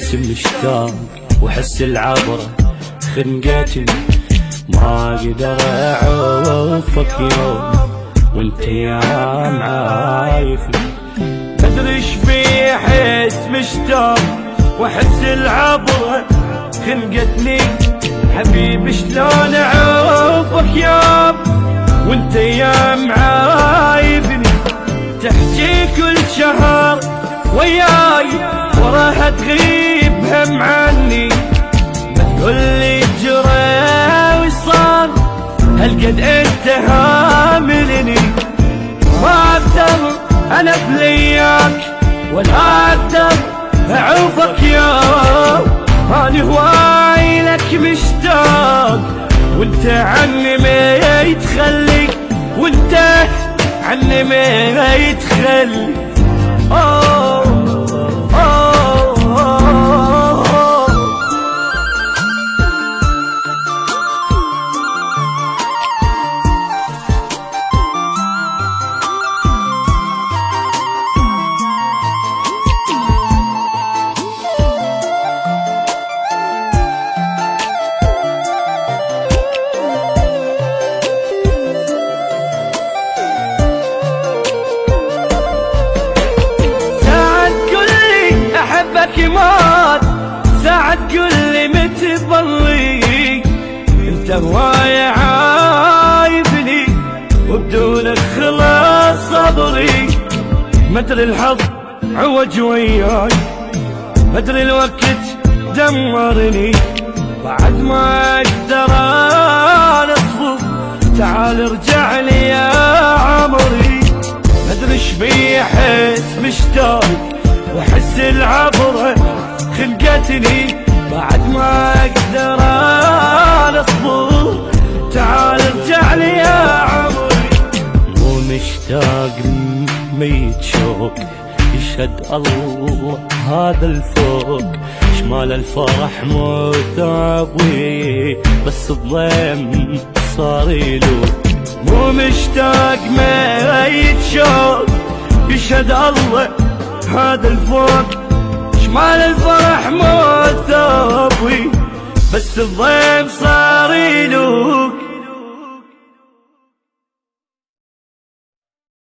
احس مشتاق وحس العبرة خنقتني، ما اقدر اعوفك يوم وانت يا معايفني. مدري ايش في احس مشتاق واحس العبرة خنقتني، حبيبي شلون اعوفك يوم وانت يا معايفني. تحكي كل شهر وياي وراها تغيب هم عني، بتقولي جرى وصار هالقد انت هاملني. ما اقدر انا بلياك ولا اقدر اعوفك يوم، انا هواي لك مشتاق وانت عني ما يتخلي، وانت عني ما يتخلي. مات ساعة تقولي متبلي، انت هواية عايبني وبدونك خلاص صبري. مدري الحظ عوج وياي، مدري الوقت دمرني، بعد ما اقدر انا اصبر تعال ارجع لي يا عمري. مدري ايش بي احس مشتاق واحس العبرة خنقتني، بعد ما اقدر انا اصبر تعال ارجع لي يا عمري. مو مشتاق ميت شوق يشهد الله هذا الفوق، شمال الفرح مو ثابوي بس الضيم صار يلوق. مو مشتاق ميت شوق يشهد الله هذا الفوق، شمال الفرح مو ثابوي بس الضيم صار يلوق.